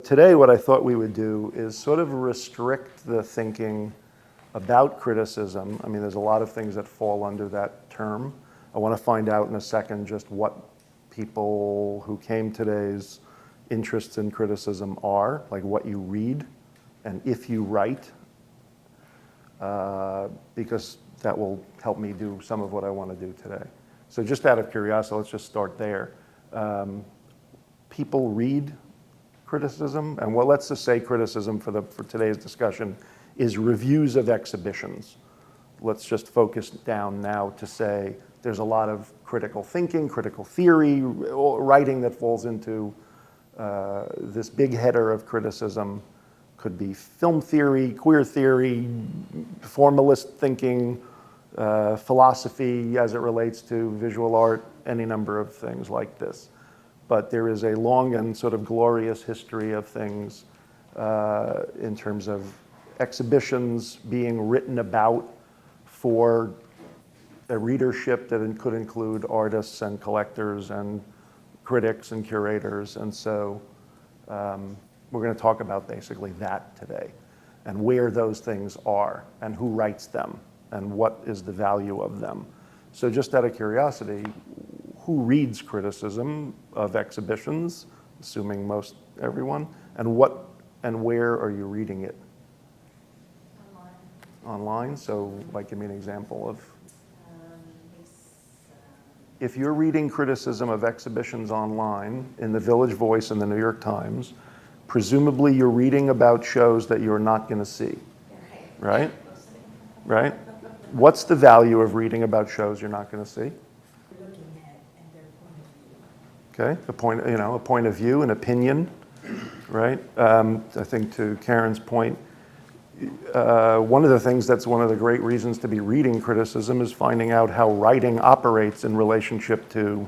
Today, what I thought we would do is sort of restrict the thinking about criticism. I mean, there's a lot of things that fall under that term. I want to find out in a second just what people who came today's interests in criticism are, like what you read and if you write, because that will help me do some of what I want to do today. So just out of curiosity, let's just start there. People read criticism, and well, let's just say criticism for today's discussion is reviews of exhibitions. Let's just focus down now to say there's a lot of critical thinking, critical theory, writing that falls into this big header of criticism. Could be film theory, queer theory, formalist thinking, philosophy as it relates to visual art, any number of things like this. But there is a long and sort of glorious history of things in terms of exhibitions being written about for a readership that could include artists and collectors and critics and curators. And so we're going to talk about basically that today and where those things are and who writes them and what is the value of them. So just out of curiosity, who reads criticism of exhibitions, assuming most everyone, and what and where are you reading it? Online, so like give me an example of. If you're reading criticism of exhibitions online in the Village Voice and the New York Times, presumably you're reading about shows that you're not going to see, right? Right? What's the value of reading about shows you're not going to see? Okay, a point of view, an opinion, right? I think to Karen's point, one of the things that's one of the great reasons to be reading criticism is finding out how writing operates in relationship to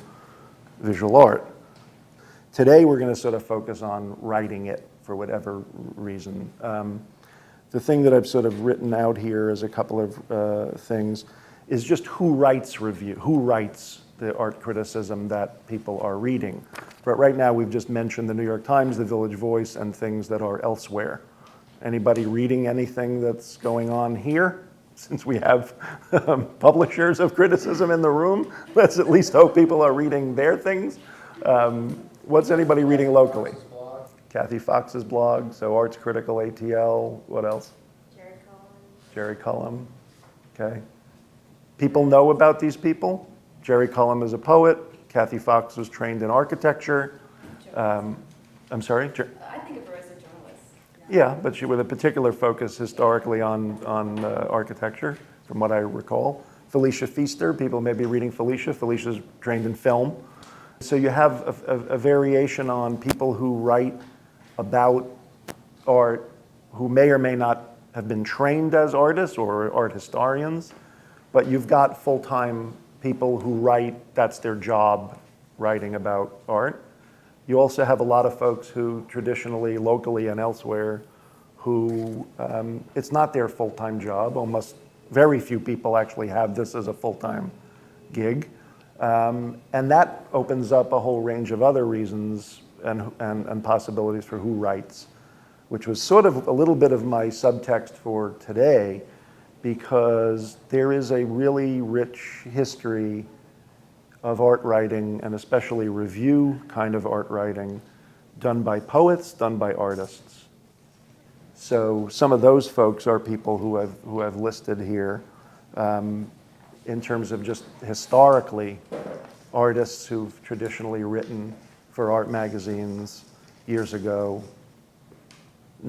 visual art. Today we're going to sort of focus on writing it for whatever reason. The thing that I've sort of written out here as a couple of things is just who writes review, who writes the art criticism that people are reading. But right now we've just mentioned the New York Times, the Village Voice, and things that are elsewhere. Anybody reading anything that's going on here? Since we have publishers of criticism in the room, let's at least hope people are reading their things. What's anybody reading locally? Kathy Fox's blog, so Arts Critical ATL, what else? Jerry Cullum, okay. People know about these people. Jerry Cullum is a poet. Kathy Fox was trained in architecture. I'm sorry? I think of her as a journalist. Yeah, but she with a particular focus historically on architecture, from what I recall. Felicia Feaster, people may be reading Felicia. Felicia's trained in film. So you have a variation on people who write about art who may or may not have been trained as artists or art historians, but you've got full-time people who write, that's their job, writing about art. You also have a lot of folks who traditionally, locally and elsewhere, who it's not their full-time job. Almost very few people actually have this as a full-time gig. And that opens up a whole range of other reasons and possibilities for who writes, which was sort of a little bit of my subtext for today, because there is a really rich history of art writing, and especially review kind of art writing, done by poets, done by artists. So some of those folks are people who I've listed here in terms of just historically, artists who've traditionally written for art magazines years ago.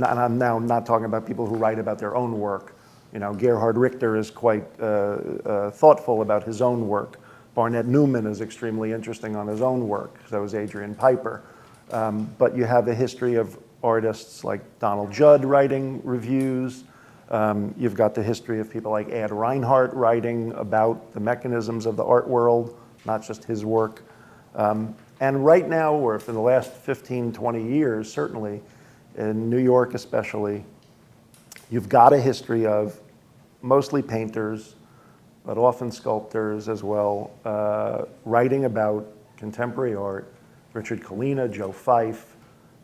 I'm now not talking about people who write about their own work. You know, Gerhard Richter is quite thoughtful about his own work. Barnett Newman is extremely interesting on his own work. So is Adrian Piper. But you have a history of artists like Donald Judd writing reviews. You've got the history of people like Ed Reinhardt writing about the mechanisms of the art world, not just his work. And right now, or for the last 15, 20 years, certainly, in New York especially, you've got a history of mostly painters, but often sculptors as well, writing about contemporary art. Richard Kalina, Joe Fife,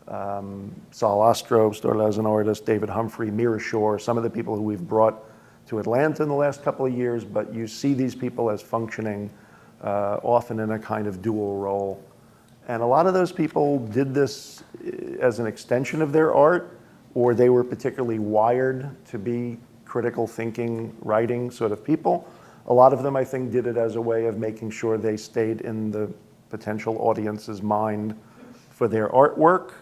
Sal Ostro started as an artist, David Humphrey, Mira Shore, some of the people who we've brought to Atlanta in the last couple of years, but you see these people as functioning often in a kind of dual role. And a lot of those people did this as an extension of their art, or they were particularly wired to be critical thinking, writing sort of people. A lot of them, I think, did it as a way of making sure they stayed in the potential audience's mind for their artwork,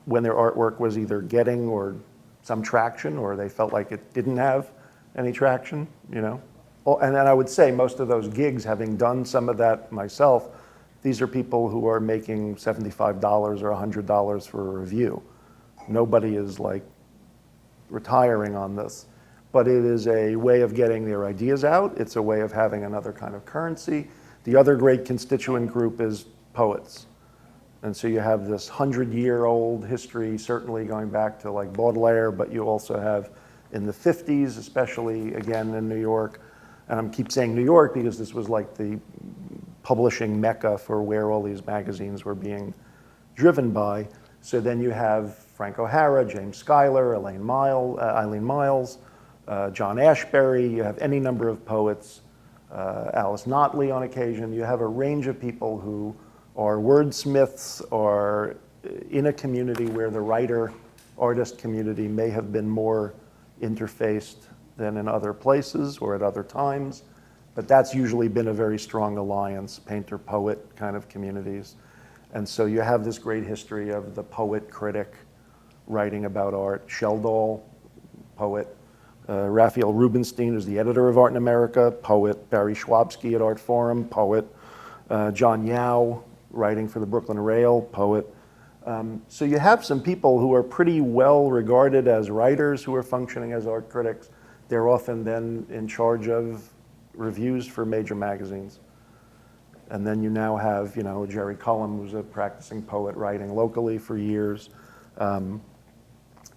when their artwork was either getting or some traction, or they felt like it didn't have any traction, you know. And then I would say most of those gigs, having done some of that myself, these are people who are making $75 or $100 for a review. Nobody is like retiring on this, but it is a way of getting their ideas out. It's a way of having another kind of currency. The other great constituent group is poets. And so you have this 100-year-old history, certainly going back to like Baudelaire, but you also have in the 50s, especially again in New York, and I keep saying New York because this was like the publishing mecca for where all these magazines were being driven by. So then you have Frank O'Hara, James Schuyler, Eileen Miles, John Ashbery. You have any number of poets, Alice Notley on occasion. You have a range of people who are wordsmiths or in a community where the writer-artist community may have been more interfaced than in other places or at other times. But that's usually been a very strong alliance, painter-poet kind of communities. And so you have this great history of the poet-critic writing about art. Sheldall, poet. Raphael Rubenstein, who's the editor of Art in America, poet. Barry Schwabsky at Art Forum, poet. John Yao, writing for the Brooklyn Rail, poet. So you have some people who are pretty well regarded as writers who are functioning as art critics. They're often then in charge of reviews for major magazines. And then you now have, you know, Jerry Cullum, who's a practicing poet writing locally for years. And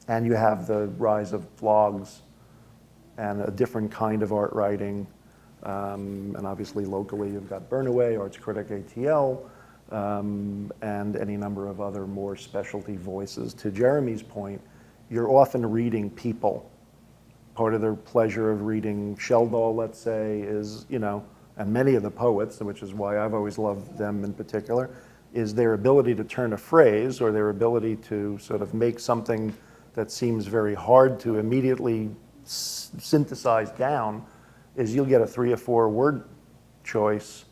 you have the rise of blogs and a different kind of art writing. And obviously locally you've got Burnaway, Arts Critic ATL, and any number of other more specialty voices. To Jeremy's point, you're often reading people. Part of the pleasure of reading Sheldall, let's say, is, you know, and many of the poets, which is why I've always loved them in particular, is their ability to turn a phrase or their ability to sort of make something that seems very hard to immediately synthesize down, is you'll get a 3 or 4 word choice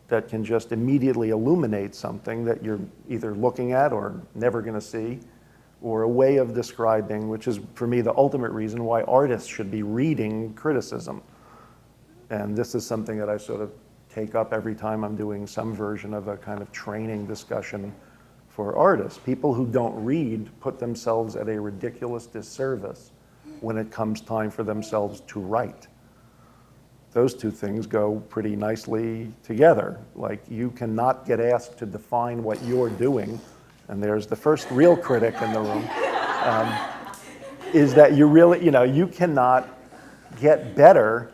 that can just immediately illuminate something that you're either looking at or never going to see, or a way of describing, which is, for me, the ultimate reason why artists should be reading criticism. And this is something that I sort of take up every time I'm doing some version of a kind of training discussion for artists. People who don't read put themselves at a ridiculous disservice when it comes time for themselves to write. Those two things go pretty nicely together. Like, you cannot get asked to define what you're doing, and there's the first real critic in the room, is that you really, you know, you cannot get better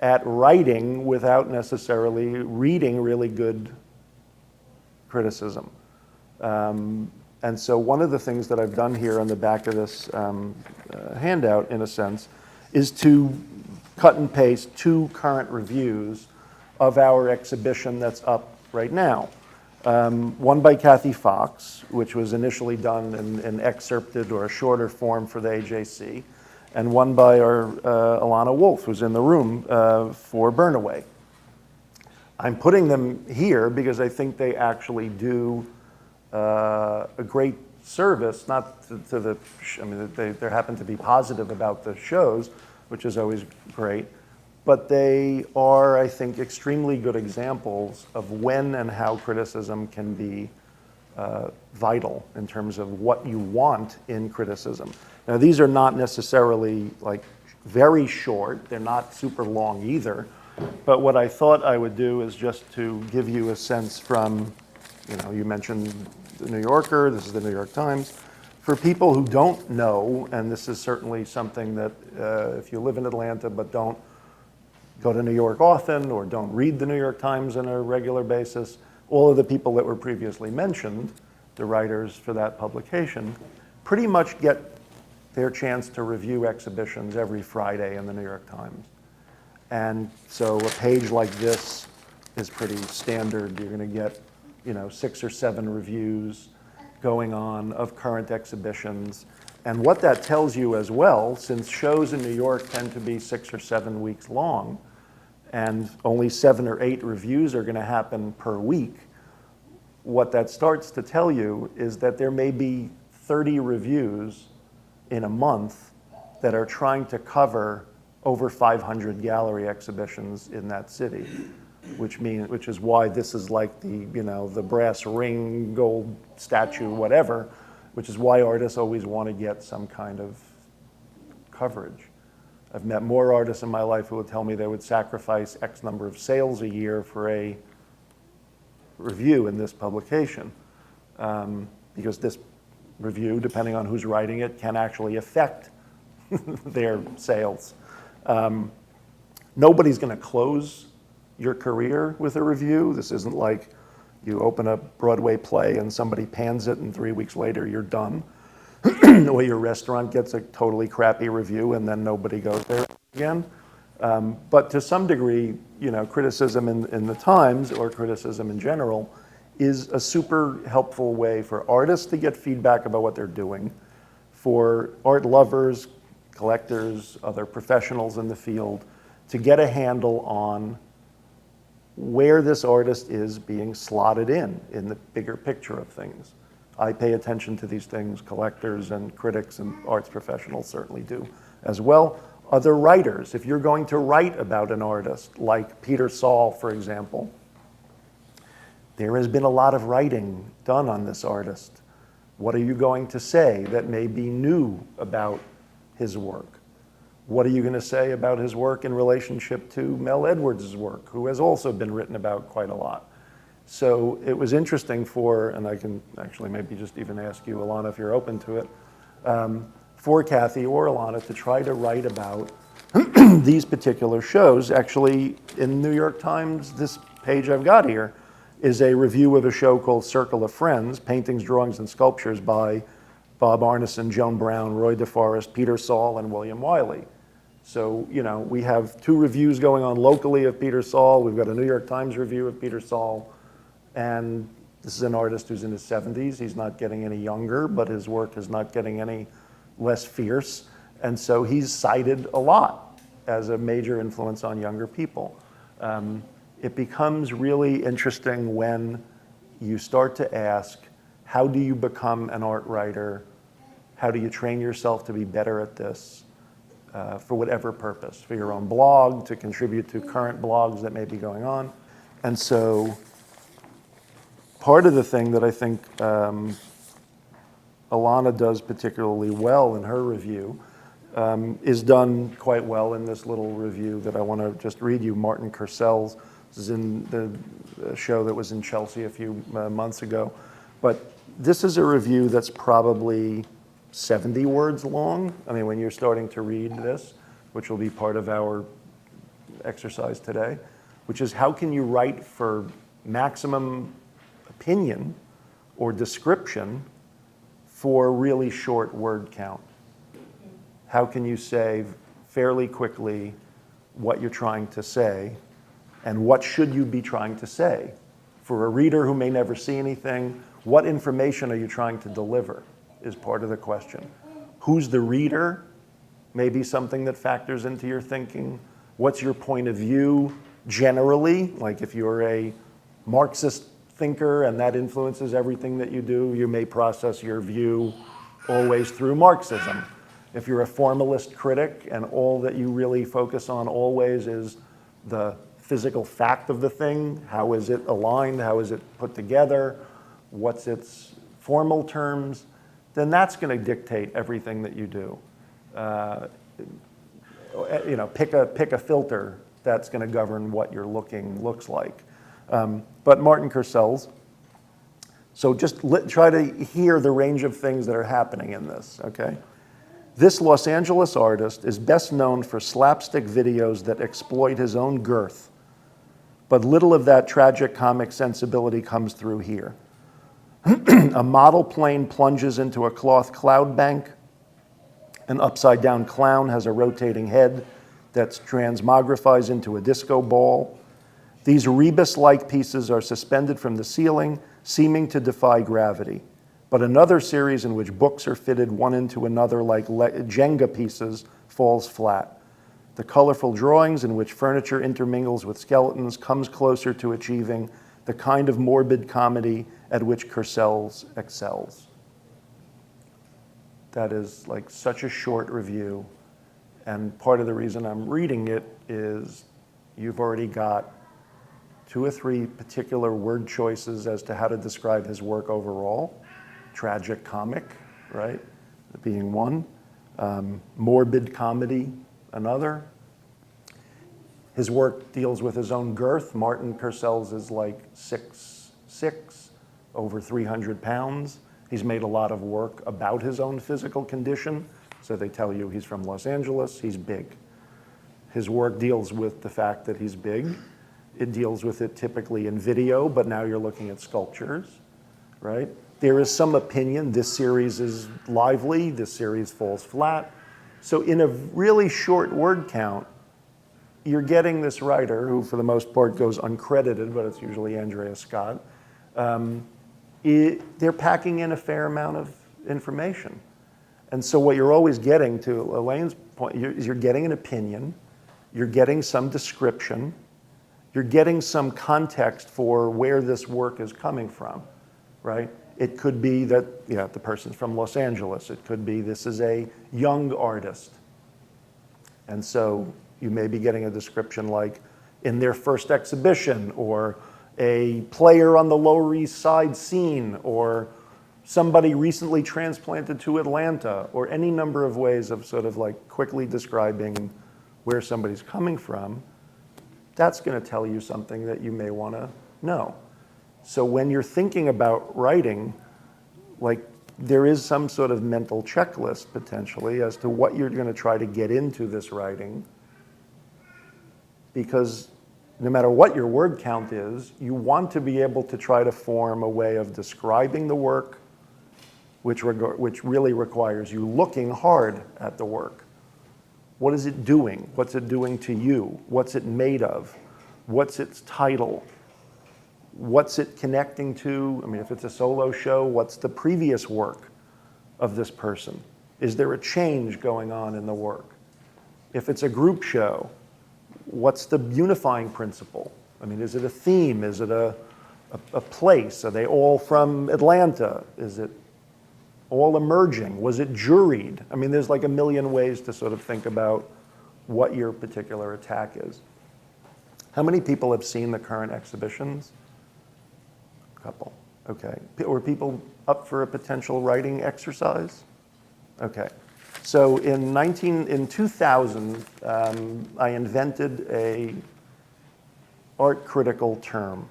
at writing without necessarily reading really good criticism. And so one of the things that I've done here on the back of this handout, in a sense, is to cut and paste 2 current reviews of our exhibition that's up right now. One by Kathy Fox, which was initially done in excerpted or a shorter form for the AJC, and one by our Alana Wolf, who's in the room, for Burnaway. I'm putting them here because I think they actually do a great service, not to the, I mean, they happen to be positive about the shows, which is always great, but they are, I think, extremely good examples of when and how criticism can be vital in terms of what you want in criticism. Now, these are not necessarily like very short, they're not super long either, but what I thought I would do is just to give you a sense from, you know, you mentioned the New Yorker, this is the New York Times. For people who don't know, and this is certainly something that if you live in Atlanta but don't go to New York often or don't read the New York Times on a regular basis, all of the people that were previously mentioned the writers for that publication, pretty much get their chance to review exhibitions every Friday in the New York Times. And so a page like this is pretty standard. You're going to get, 6 or 7 reviews going on of current exhibitions. And what that tells you as well, since shows in New York tend to be 6 or 7 weeks long, and only 7 or 8 reviews are going to happen per week, what that starts to tell you is that there may be 30 reviews in a month that are trying to cover over 500 gallery exhibitions in that city, which is why this is like the brass ring, gold statue, whatever, which is why artists always want to get some kind of coverage. I've met more artists in my life who would tell me they would sacrifice X number of sales a year for a review in this publication, because this review, depending on who's writing it, can actually affect their sales. Nobody's going to close your career with a review. This isn't like you open a Broadway play and somebody pans it and 3 weeks later you're done. Or your restaurant gets a totally crappy review and then nobody goes there again. But to some degree, criticism in the Times, or criticism in general, is a super helpful way for artists to get feedback about what they're doing, for art lovers, collectors, other professionals in the field, to get a handle on where this artist is being slotted in the bigger picture of things. I pay attention to these things. Collectors and critics and arts professionals certainly do as well. Other writers, if you're going to write about an artist, like Peter Saul, for example, there has been a lot of writing done on this artist. What are you going to say that may be new about his work? What are you going to say about his work in relationship to Mel Edwards' work, who has also been written about quite a lot? So it was interesting and I can actually maybe just even ask you, Alana, if you're open to it, for Kathy or Alana to try to write about these particular shows. Actually, in New York Times, this page I've got here is a review of a show called Circle of Friends, Paintings, Drawings, and Sculptures by Bob Arneson, Joan Brown, Roy DeForest, Peter Saul, and William Wiley. So, we have 2 reviews going on locally of Peter Saul. We've got a New York Times review of Peter Saul. And this is an artist who's in his 70s. He's not getting any younger, but his work is not getting any less fierce. And so he's cited a lot as a major influence on younger people. It becomes really interesting when you start to ask, how do you become an art writer? How do you train yourself to be better at this? For whatever purpose, for your own blog, to contribute to current blogs that may be going on. And so part of the thing that I think Alana does particularly well in her review is done quite well in this little review that I want to just read you. Martin Kurcell's. This is in the show that was in Chelsea a few months ago. But this is a review that's probably 70 words long. I mean, when you're starting to read this, which will be part of our exercise today, which is how can you write for maximum opinion or description for really short word count? How can you say fairly quickly what you're trying to say, and what should you be trying to say? For a reader who may never see anything, what information are you trying to deliver is part of the question. Who's the reader? Maybe something that factors into your thinking. What's your point of view generally? Like if you're a Marxist thinker and that influences everything that you do, you may process your view always through Marxism. If you're a formalist critic and all that you really focus on always is the physical fact of the thing, how is it aligned, how is it put together, what's its formal terms, then that's going to dictate everything that you do. Pick a filter that's going to govern what your looking looks like. But Martin Kurcell's. So just try to hear the range of things that are happening in this, okay? This Los Angeles artist is best known for slapstick videos that exploit his own girth, but little of that tragic comic sensibility comes through here. A model plane plunges into a cloth cloud bank. An upside-down clown has a rotating head that's transmogrifies into a disco ball. These rebus-like pieces are suspended from the ceiling, seeming to defy gravity. But another series in which books are fitted one into another like Jenga pieces falls flat. The colorful drawings in which furniture intermingles with skeletons comes closer to achieving the kind of morbid comedy at which Curcels excels. That is like such a short review, and part of the reason I'm reading it is you've already got 2 or 3 particular word choices as to how to describe his work overall. Tragic comic, right, being one. Morbid comedy, another. His work deals with his own girth. Martin Curcels is like 6'6", over 300 pounds. He's made a lot of work about his own physical condition. So they tell you he's from Los Angeles, he's big. His work deals with the fact that he's big. It deals with it typically in video, but now you're looking at sculptures, right? There is some opinion. This series is lively, this series falls flat. So in a really short word count, you're getting this writer, who for the most part goes uncredited, but it's usually Andrea Scott. They're packing in a fair amount of information. And so what you're always getting, to Elaine's point, is you're getting an opinion, you're getting some description, you're getting some context for where this work is coming from, right? It could be that, yeah, the person's from Los Angeles. It could be this is a young artist. And so you may be getting a description like in their first exhibition, or a player on the Lower East Side scene, or somebody recently transplanted to Atlanta, or any number of ways of sort of like quickly describing where somebody's coming from. That's going to tell you something that you may want to know. So when you're thinking about writing, like there is some sort of mental checklist potentially as to what you're going to try to get into this writing, because no matter what your word count is, you want to be able to try to form a way of describing the work, which really requires you looking hard at the work. What is it doing? What's it doing to you? What's it made of? What's its title? What's it connecting to? I mean, if it's a solo show, what's the previous work of this person? Is there a change going on in the work? If it's a group show, what's the unifying principle? I mean, is it a theme? Is it a place? Are they all from Atlanta? Is it all emerging? Was it juried? I mean, there's like a million ways to sort of think about what your particular attack is. How many people have seen the current exhibitions? A couple. Okay. Were people up for a potential writing exercise? Okay. So in 2000, I invented a art critical term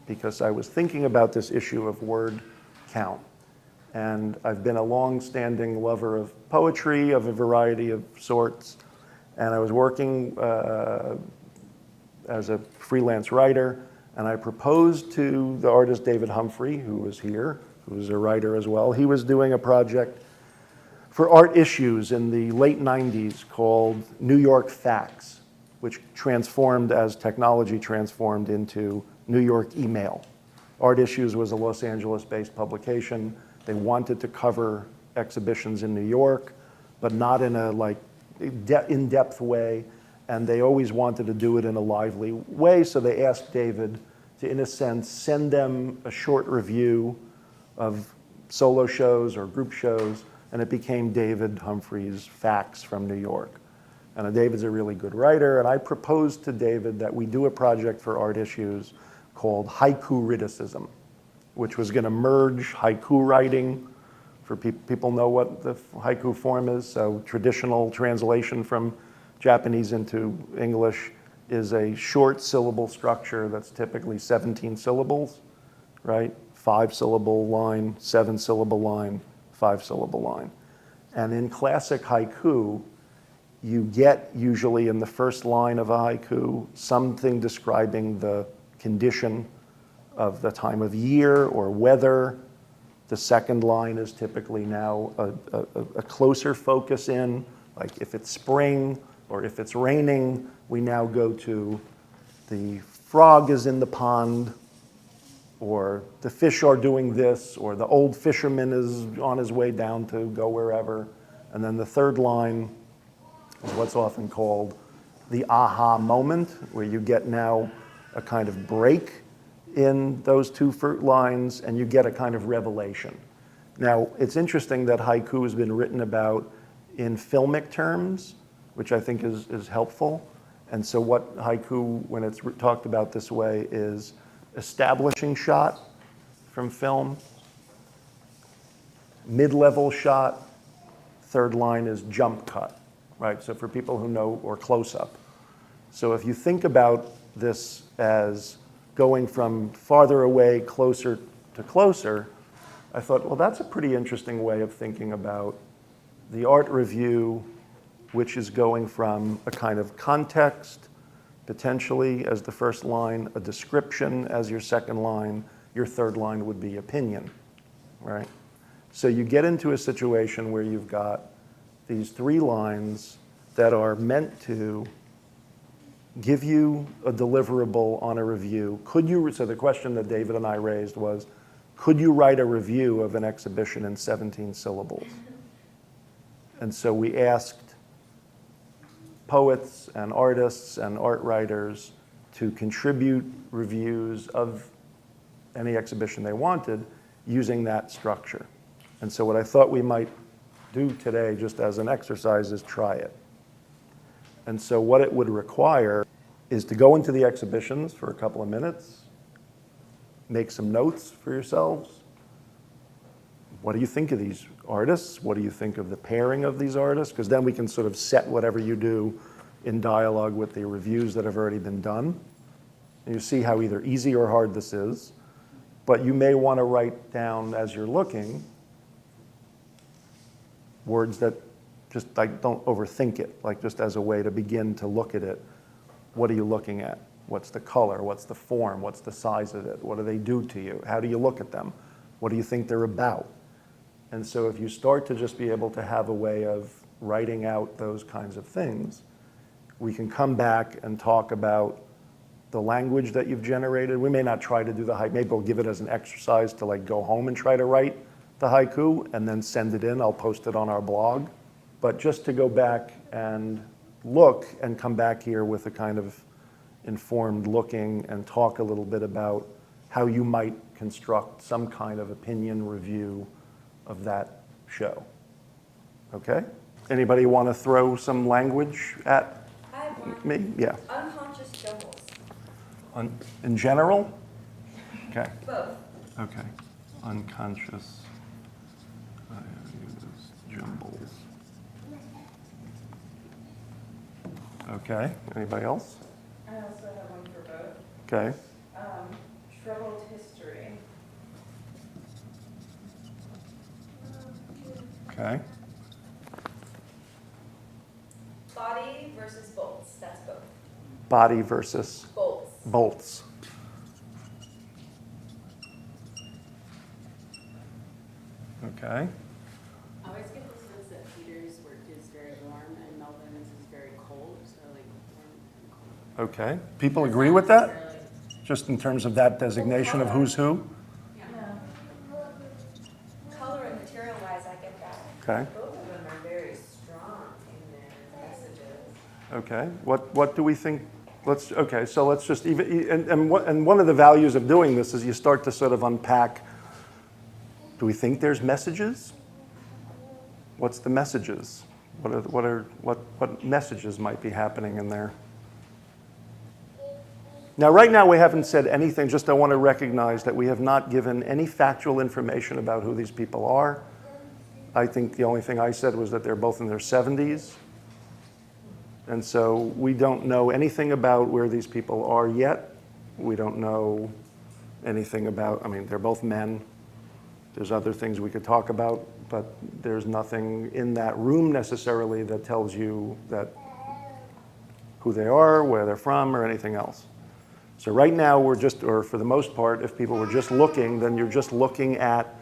because I was thinking about this issue of word count. And I've been a long-standing lover of poetry of a variety of sorts. And I was working as a freelance writer, and I proposed to the artist David Humphrey, who was here, who was a writer as well. He was doing a project for Art Issues in the late 90s called New York Fax, which transformed as technology transformed into New York email. Art Issues was a Los Angeles-based publication. They wanted to cover exhibitions in New York, but not in a like in-depth way, and they always wanted to do it in a lively way, so they asked David to, in a sense, send them a short review of solo shows or group shows, and it became David Humphrey's Facts from New York. And David's a really good writer, and I proposed to David that we do a project for Art Issues called Haiku Witticism, which was going to merge haiku writing. For people know what the haiku form is, so traditional translation from Japanese into English is a short syllable structure that's typically 17 syllables, right? 5-syllable line, 7-syllable line, 5-syllable line. And in classic haiku, you get usually in the first line of a haiku something describing the condition of the time of year or weather. The second line is typically now a closer focus in, like if it's spring or if it's raining, we now go to the frog is in the pond, or the fish are doing this, or the old fisherman is on his way down to go wherever. And then the third line is what's often called the aha moment, where you get now a kind of break in those two lines, and you get a kind of revelation. Now, it's interesting that haiku has been written about in filmic terms, which I think is helpful. And so what haiku, when it's talked about this way, is establishing shot from film, mid-level shot, third line is jump cut, right? So for people who know, or close-up. So if you think about this as going from farther away, closer to closer, I thought, well, that's a pretty interesting way of thinking about the art review, which is going from a kind of context, potentially as the first line, a description as your second line, your third line would be opinion, right? So you get into a situation where you've got these three lines that are meant to give you a deliverable on a review. So the question that David and I raised was, could you write a review of an exhibition in 17 syllables? And so we asked poets and artists and art writers to contribute reviews of any exhibition they wanted using that structure. And so what I thought we might do today, just as an exercise, is try it. And so what it would require is to go into the exhibitions for a couple of minutes, make some notes for yourselves. What do you think of these artists? What do you think of the pairing of these artists? Because then we can sort of set whatever you do in dialogue with the reviews that have already been done. And you see how either easy or hard this is. But you may want to write down as you're looking words that just like don't overthink it, like just as a way to begin to look at it. What are you looking at? What's the color? What's the form? What's the size of it? What do they do to you? How do you look at them? What do you think they're about? And so if you start to just be able to have a way of writing out those kinds of things, we can come back and talk about the language that you've generated. We may not try to do the haiku. Maybe we'll give it as an exercise to like go home and try to write the haiku and then send it in. I'll post it on our blog. But just to go back and look and come back here with a kind of informed looking and talk a little bit about how you might construct some kind of opinion review of that show. Okay? Anybody want to throw some language at I have one. me? Yeah. Unconscious jumbles. In general? Okay. Both. Okay. Unconscious jumbles. Okay. Anybody else? I also have one for both. Okay. Troubled history. Okay. Body versus bolts. That's both. Body versus Bolts. bolts. Okay. I always get the sense that Peter's work is very warm and Melvin's is very cold, so like warm and cold. Okay. People agree with that? Just in terms of that designation of who's who? Yeah. Color and material-wise, I get that. Okay. Both of them are very strong in their messages. Okay. What do we think? So let's just even and one of the values of doing this is you start to sort of unpack. Do we think there's messages? What's the messages? What messages might be happening in there? Now, right now, we haven't said anything. Just I want to recognize that we have not given any factual information about who these people are. I think the only thing I said was that they're both in their 70s. And so we don't know anything about where these people are yet. We don't know anything about, they're both men. There's other things we could talk about, but there's nothing in that room necessarily that tells you that who they are, where they're from, or anything else. So right now we're just, or for the most part, if people were just looking, then you're just looking at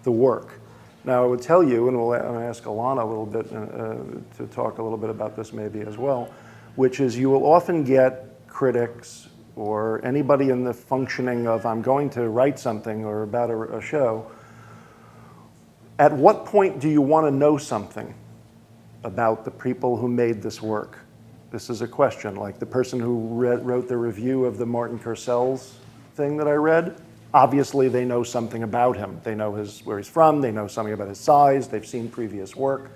the work. Now I would tell you, and we'll ask Alana a little bit to talk a little bit about this maybe as well, which is you will often get critics or anybody in the functioning of I'm going to write something or about a show. At what point do you want to know something about the people who made this work? This is a question, like the person who wrote the review of the Martin Purcell's thing that I read, obviously they know something about him. They know where he's from, they know something about his size, they've seen previous work,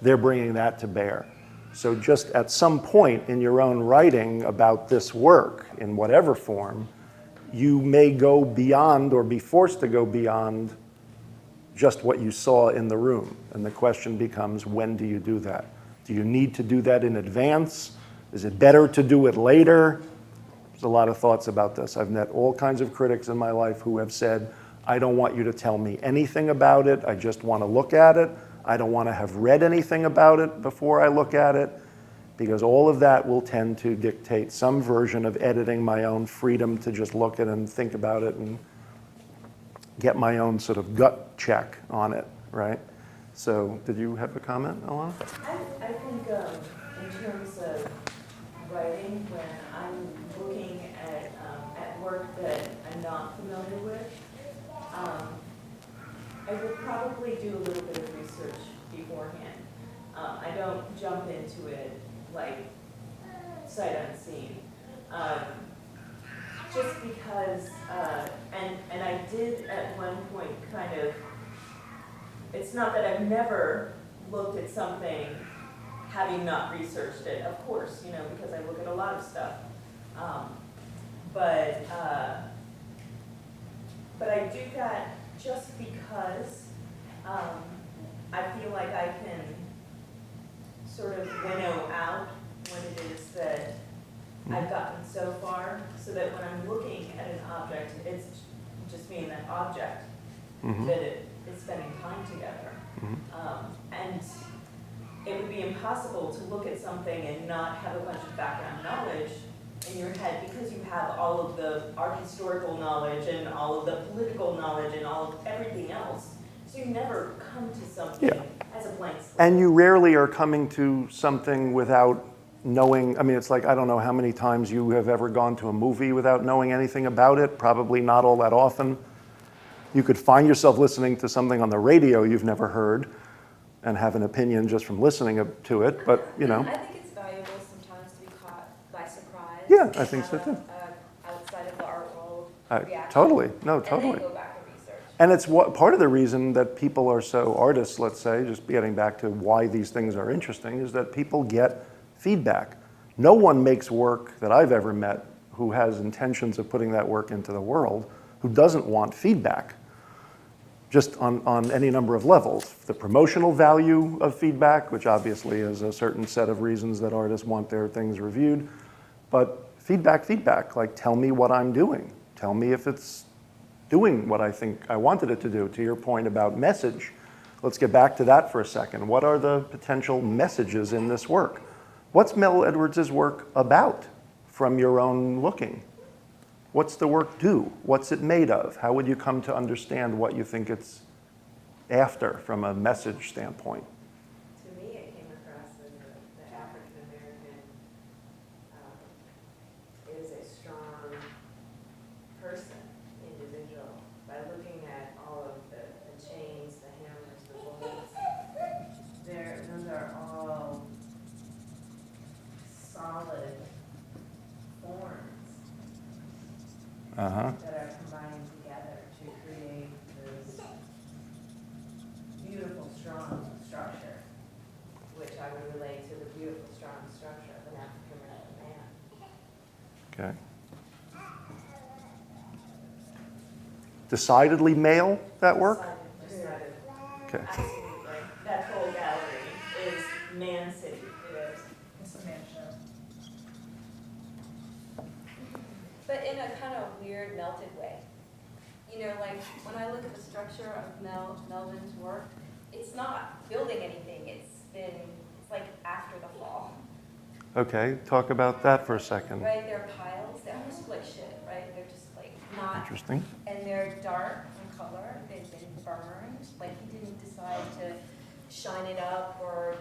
they're bringing that to bear. So just at some point in your own writing about this work, in whatever form, you may go beyond or be forced to go beyond just what you saw in the room. And the question becomes, when do you do that? Do you need to do that in advance? Is it better to do it later? There's a lot of thoughts about this. I've met all kinds of critics in my life who have said, I don't want you to tell me anything about it. I just want to look at it. I don't want to have read anything about it before I look at it, because all of that will tend to dictate some version of editing my own freedom to just look at it and think about it and get my own sort of gut check on it, right? So did you have a comment, Alana? I think in terms of writing, when I'm looking at work that I'm not familiar with, I would probably do a little bit of research beforehand. I don't jump into it like sight unseen. Just because, and I did at one point kind of, it's not that I've never looked at something having not researched it, of course, because I look at a lot of stuff. But I do that just because I feel like I can sort of winnow out what it is that I've gotten so far, so that when I'm looking at an object, it's just me and that object, that it is spending time together. And it would be impossible to look at something and not have a bunch of background knowledge in your head, because you have all of the art historical knowledge and all of the political knowledge and all of everything else. So you never come to something as a blank slate. And you rarely are coming to something without knowing. I mean, it's like, I don't know how many times you have ever gone to a movie without knowing anything about it, probably not all that often. You could find yourself listening to something on the radio you've never heard and have an opinion just from listening to it, but I think it's valuable sometimes to be caught by surprise. Yeah, I think so too. Outside of the art world reaction. Totally, no, And totally. then go back and research. And it's part of the reason that people are so, artists, let's say, just getting back to why these things are interesting, is that people get feedback. No one makes work that I've ever met who has intentions of putting that work into the world who doesn't want feedback, just on any number of levels. The promotional value of feedback, which obviously is a certain set of reasons that artists want their things reviewed, but feedback, like tell me what I'm doing. Tell me if it's doing what I think I wanted it to do. To your point about message, let's get back to that for a second. What are the potential messages in this work? What's Mel Edwards' work about from your own looking? What's the work do? What's it made of? How would you come to understand what you think it's after from a message standpoint? To me, it came across as the African American is a strong person, individual, by looking at all of the chains, the hammers, the bullets. Those are all solid forms that are combining together to create this beautiful, strong structure, which I would relate to the beautiful, strong structure of an African American man. Okay. Decidedly male, that work? Decided. Okay. Absolutely. That whole gallery is Man City. It is. It's a man show. But in a kind of weird, melted way. Like when I look at the structure of Melvin's work, it's not building anything. It's like after the fall. Okay, talk about that for a second. Right, there are piles. They almost look like shit, right? not, Interesting. and they're dark in color, they've been burned, like he didn't decide to shine it up or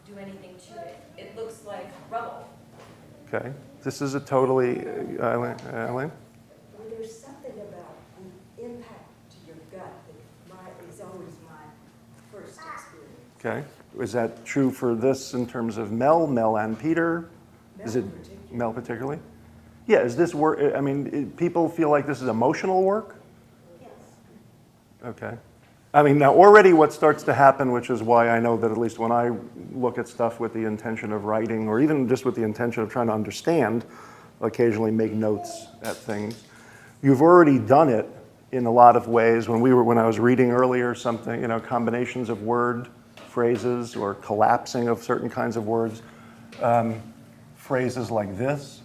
do anything to it. It looks like rubble. Okay. This is a totally, Eileen? Well, there's something about the impact to your gut that is always my first experience. Okay. Is that true for this in terms of Mel and Peter? Is it Mel particularly? Yeah, is this work, I mean, people feel like this is emotional work? Yes. Okay. I mean, now already what starts to happen, which is why I know that at least when I look at stuff with the intention of writing, or even just with the intention of trying to understand, occasionally make notes at things. You've already done it in a lot of ways. When I was reading earlier something, combinations of word phrases or collapsing of certain kinds of words, phrases like this,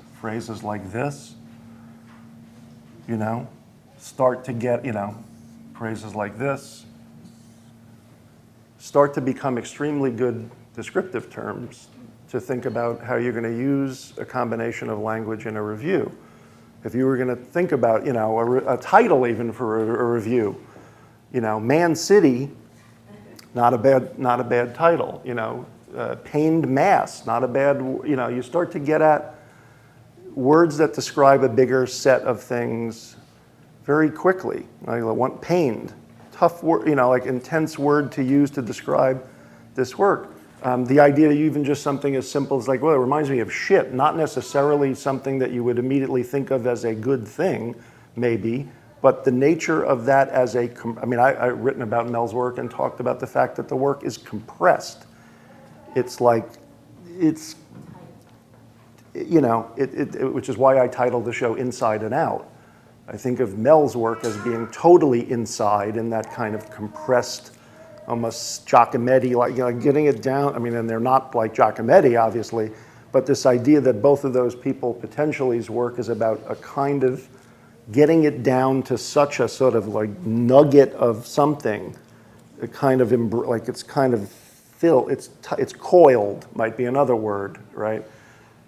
start to get, phrases like this, start to become extremely good descriptive terms to think about how you're going to use a combination of language in a review. If you were going to think about, a title even for a review, Man City, not a bad title, pained mass, not a bad, you start to get at words that describe a bigger set of things very quickly. Like one pained, tough word, like intense word to use to describe this work. The idea that even just something as simple as like, well, it reminds me of shit, not necessarily something that you would immediately think of as a good thing, maybe, but the nature of that as I've written about Mel's work and talked about the fact that the work is compressed. It's like, which is why I titled the show Inside and Out. I think of Mel's work as being totally inside in that kind of compressed, almost Giacometti, like getting it down. I mean, and they're not like Giacometti, obviously, but this idea that both of those people potentially's work is about a kind of getting it down to such a sort of like nugget of something, a kind of like it's kind of filled, it's coiled, might be another word, right?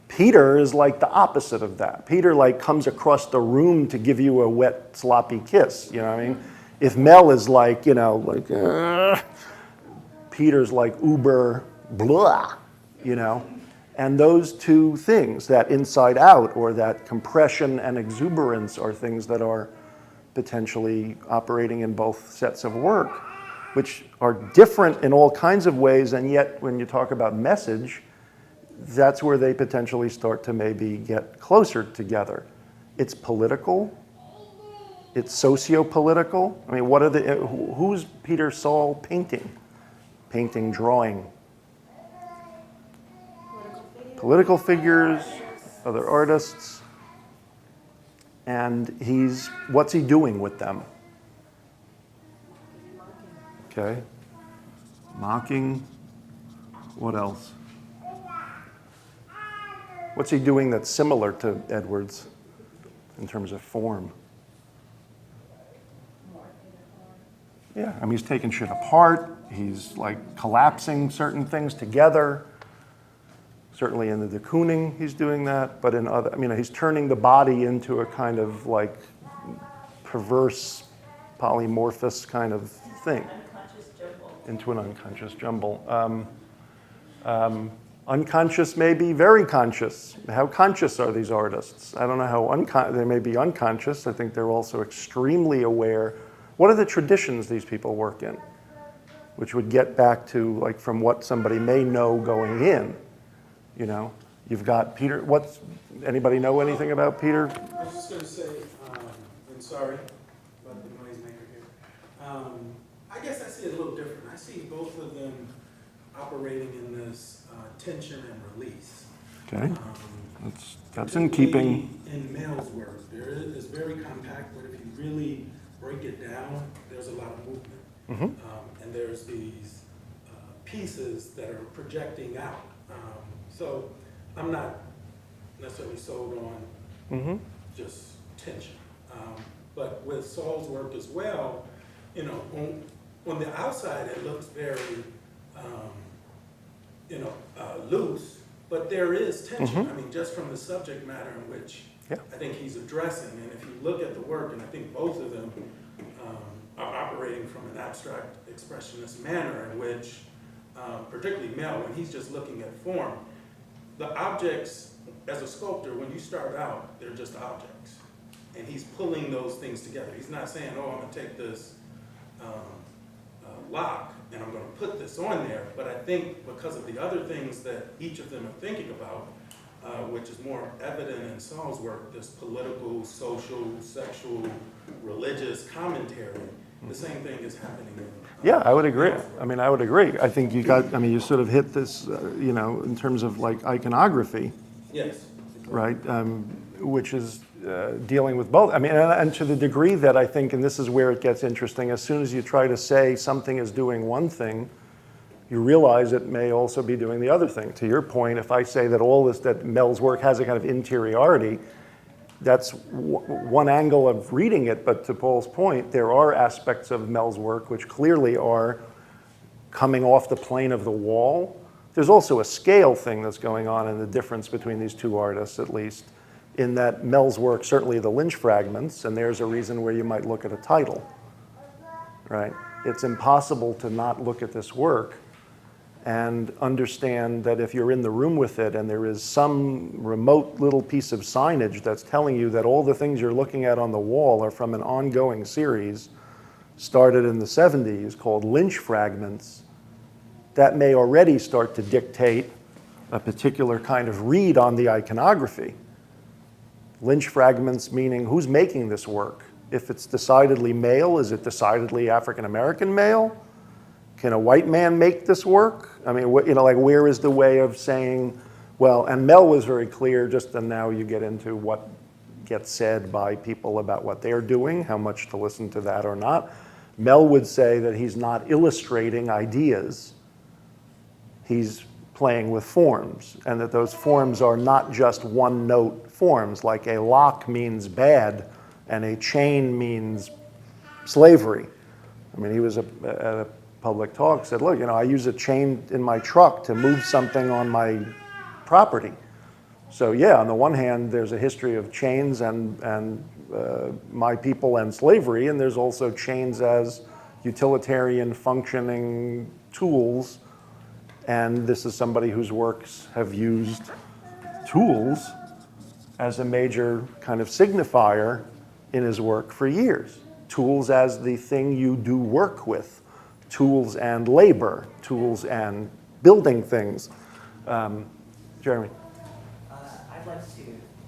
Peter is like the opposite of that. Peter like comes across the room to give you a wet, sloppy kiss. You know what I mean? If Mel is like, Peter's like uber blah, And those two things, that inside out or that compression and exuberance, are things that are potentially operating in both sets of work, which are different in all kinds of ways. And yet, when you talk about message, that's where they potentially start to maybe get closer together. It's political. It's socio-political. I mean, who's Peter Saul painting? Painting, drawing. Political figures, other artists. And what's he doing with them? Okay. Mocking. What else? What's he doing that's similar to Edwards in terms of form? Yeah, I mean, he's taking shit apart. He's like collapsing certain things together. Certainly in the de Kooning, he's doing that. But in other, he's turning the body into a kind of like perverse, polymorphous kind of thing. Unconscious jumble. Into an unconscious jumble. Unconscious, maybe very conscious. How conscious are these artists? I don't know how they may be unconscious. I think they're also extremely aware. What are the traditions these people work in? Which would get back to like from what somebody may know going in. You've got Peter. Anybody know anything about Peter? I was just going to say, and sorry about the noisemaker here. I guess I see it a little different. I see both of them operating in this tension and release. Okay, that's in keeping. In Mel's work, it's very compact, but if you really break it down, there's a lot of movement. Mm-hmm. And there's these pieces that are projecting out. So I'm not necessarily sold on just tension. But with Saul's work as well, on the outside it looks very, loose, but there is tension. I mean, just from the subject matter in which Yeah. I think he's addressing, and if you look at the work, and I think both of them are operating from an abstract expressionist manner in which, particularly Mel, when he's just looking at form, the objects, as a sculptor, when you start out, they're just objects. And he's pulling those things together. He's not saying, oh, I'm gonna take this lock and I'm gonna put this on there, but I think because of the other things that each of them are thinking about, which is more evident in Saul's work, this political, social, sexual, religious commentary, the same thing is happening in Yeah, I would agree. Mel's work. I mean, I would agree. I think you sort of hit this, in terms of like iconography, Yes. right? Which is dealing with both. I mean, and to the degree that I think, and this is where it gets interesting, as soon as you try to say something is doing one thing, you realize it may also be doing the other thing. To your point, if I say that that Mel's work has a kind of interiority, that's one angle of reading it, but to Paul's point, there are aspects of Mel's work which clearly are coming off the plane of the wall. There's also a scale thing that's going on in the difference between these two artists, at least, in that Mel's work, certainly the Lynch Fragments, and there's a reason where you might look at a title, right? It's impossible to not look at this work and understand that if you're in the room with it and there is some remote little piece of signage that's telling you that all the things you're looking at on the wall are from an ongoing series started in the 70s called Lynch Fragments, that may already start to dictate a particular kind of read on the iconography. Lynch Fragments meaning who's making this work? If it's decidedly male, is it decidedly African-American male? Can a white man make this work? I mean, where is the way of saying, well, and Mel was very clear, and now you get into what gets said by people about what they're doing, how much to listen to that or not. Mel would say that he's not illustrating ideas, he's playing with forms, and that those forms are not just one-note forms, like a lock means bad and a chain means slavery. I mean, he was at a public talk, said, look, I use a chain in my truck to move something on my property. So yeah, on the one hand, there's a history of chains and my people and slavery, and there's also chains as utilitarian functioning tools. And this is somebody whose works have used tools as a major kind of signifier in his work for years. Tools as the thing you do work with. Tools and labor, tools and building things. Jeremy. I'd like to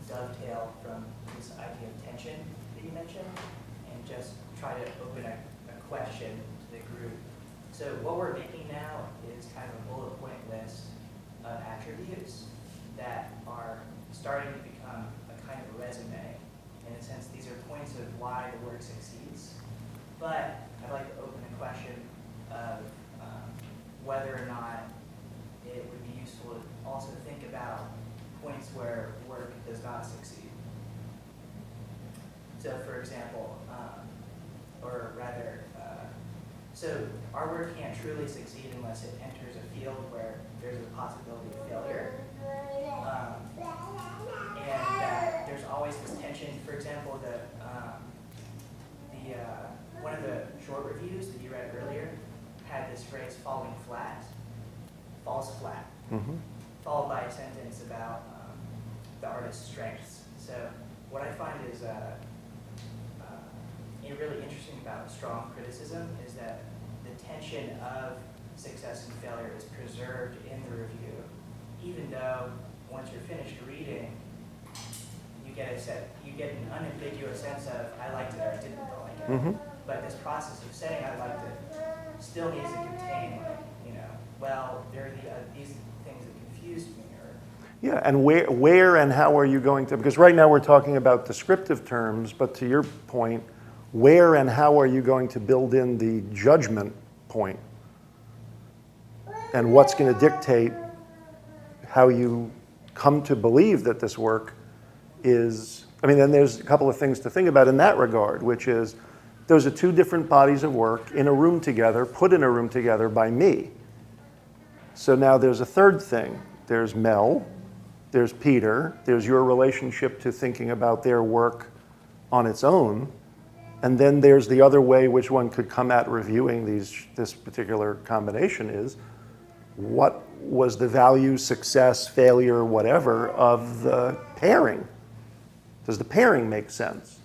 dovetail from this idea of tension that you mentioned and just try to open a question to the group. So what we're making now is kind of a bullet point list of attributes that are starting to become a kind of resume. In a sense, these are points of why the work succeeds. But I'd like to open a question of whether or not it would be useful to also think about points where work does not succeed. So for example, so our work can't truly succeed unless it enters a field where there's a possibility of failure. And there's always this tension. For example, one of the short reviews that you read earlier had this phrase falling flat, falls flat, followed by a sentence about the artist's strengths. So what I find is really interesting about strong criticism is that the tension of success and failure is preserved in the review, even though once you're finished reading, you get an unambiguous sense of I liked it or I didn't like it. But this process of saying I liked it still needs to contain, well, there are these things that confused me. Yeah, and where and how are you going to, because right now we're talking about descriptive terms, but to your point, where and how are you going to build in the judgment point? And what's going to dictate how you come to believe that this work is, then there's a couple of things to think about in that regard, which is those are two different bodies of work in a room together, put in a room together by me. So now there's a third thing. There's Mel, there's Peter, there's your relationship to thinking about their work on its own, and then there's the other way which one could come at reviewing this particular combination is, what was the value, success, failure, whatever, of the pairing? Does the pairing make sense?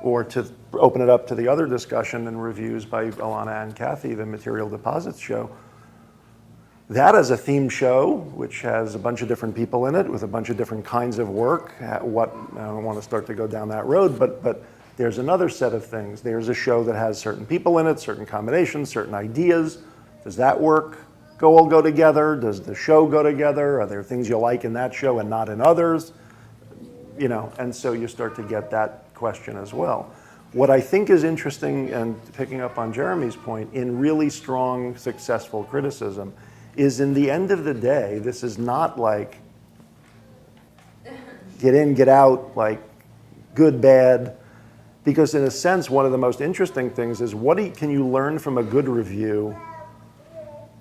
Or to open it up to the other discussion and reviews by Alana and Kathy, the Material Deposits show, that as a theme show, which has a bunch of different people in it with a bunch of different kinds of work, I don't want to start to go down that road, but there's another set of things. There's a show that has certain people in it, certain combinations, certain ideas. Does that work all go together? Does the show go together? Are there things you like in that show and not in others? And so you start to get that question as well. What I think is interesting, and picking up on Jeremy's point, in really strong, successful criticism, is in the end of the day, this is not like get in, get out, like good, bad, because in a sense, one of the most interesting things is can you learn from a good review?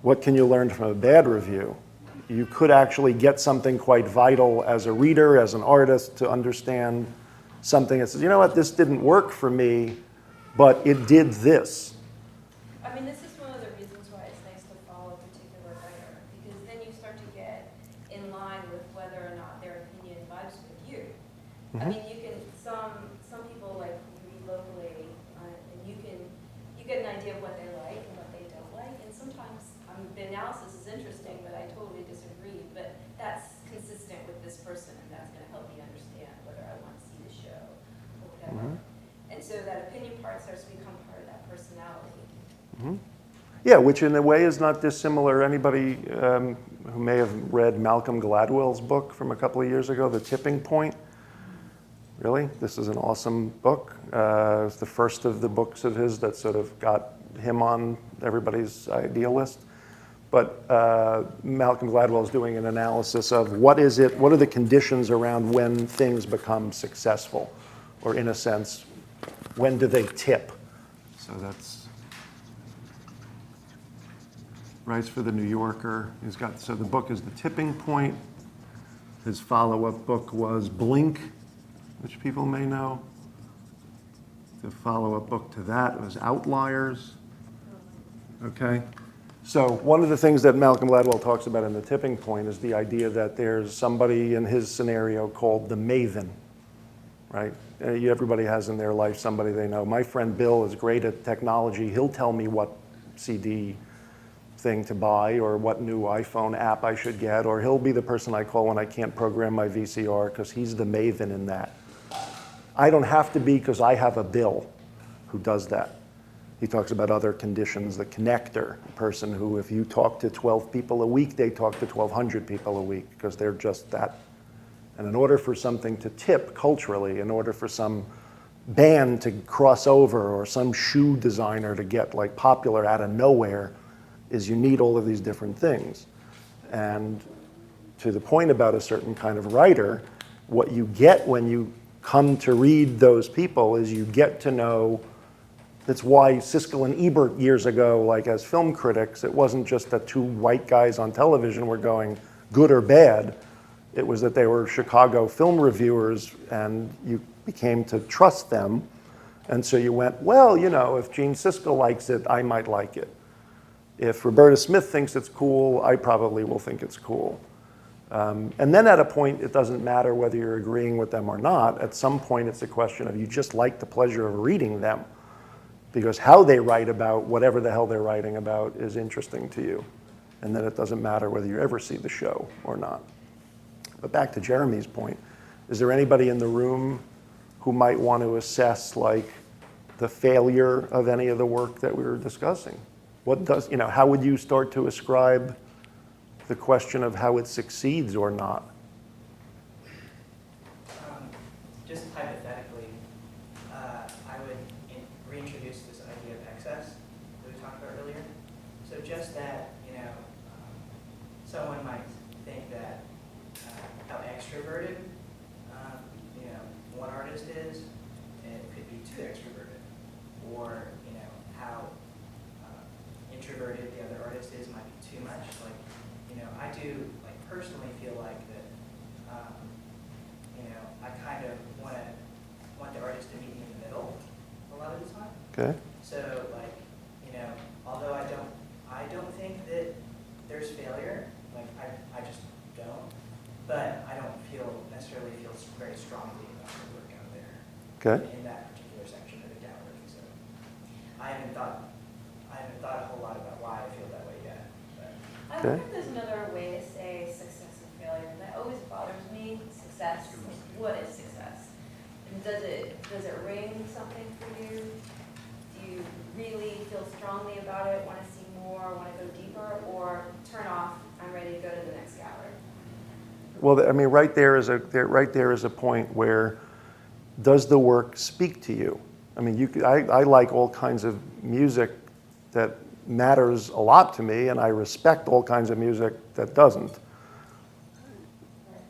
What can you learn from a bad review? You could actually get something quite vital as a reader, as an artist, to understand something that says, you know what, this didn't work for me, but it did this. I mean, this is one of the reasons why it's nice to follow a particular writer, because then you start to get in line with whether or not their opinion vibes with you. I mean, you can, some people like read locally, and you get an idea of what they like and what they don't like, and sometimes the analysis is interesting, but I totally disagree, but that's consistent with this person, and that's going to help me understand whether I want to see the show or whatever. And so that opinion part starts to become part of that personality. Yeah, which in a way is not dissimilar. Anybody who may have read Malcolm Gladwell's book from a couple of years ago, The Tipping Point? Really? This is an awesome book. It's the first of the books of his that sort of got him on everybody's idea list. But Malcolm Gladwell is doing an analysis of what are the conditions around when things become successful, or in a sense, when do they tip? So that's, writes for the New Yorker. So the book is The Tipping Point. His follow-up book was Blink, which people may know. The follow-up book to that was Outliers. Okay. So one of the things that Malcolm Gladwell talks about in The Tipping Point is the idea that there's somebody in his scenario called the maven, right? Everybody has in their life somebody they know. My friend Bill is great at technology. He'll tell me what CD thing to buy or what new iPhone app I should get, or he'll be the person I call when I can't program my VCR because he's the maven in that. I don't have to be, because I have a Bill who does that. He talks about other conditions, the connector, a person who, if you talk to 12 people a week, they talk to 1,200 people a week because they're just that. And in order for something to tip culturally, in order for some band to cross over or some shoe designer to get like popular out of nowhere, is you need all of these different things. And to the point about a certain kind of writer, what you get when you come to read those people is you get to know. That's why Siskel and Ebert years ago, like as film critics, it wasn't just that two white guys on television were going good or bad. It was that they were Chicago film reviewers, and you became to trust them. And so you went, well, if Gene Siskel likes it, I might like it. If Roberta Smith thinks it's cool, I probably will think it's cool. And then at a point, it doesn't matter whether you're agreeing with them or not. At some point, it's a question of you just like the pleasure of reading them, because how they write about whatever the hell they're writing about is interesting to you. And then it doesn't matter whether you ever see the show or not. But back to Jeremy's point, is there anybody in the room who might want to assess like the failure of any of the work that we were discussing? How would you start to ascribe the question of how it succeeds or not? Just hypothetically, I would reintroduce this idea of excess that we talked about earlier. So just that, someone might think that how extroverted, one artist is, and it could be too extroverted, or how introverted the other artist is might be too much. I do personally feel like that I kind of want the artist to meet me in the middle a lot of the time. Okay. So like, although I don't think that there's failure, like I just don't, but I don't necessarily feel very strongly about the work out there. Okay. In that particular section of the gallery. So I haven't thought a whole lot about why I feel that way yet. But. I wonder if there's another way to say success and failure. That always bothers me. Success. What is success? And does it ring something for you? Do you really feel strongly about it? Want to see more? Want to go deeper? Or turn off? I'm ready to go to the next gallery. Well, I mean, right there is a point where does the work speak to you? I mean, I like all kinds of music that matters a lot to me, and I respect all kinds of music that doesn't.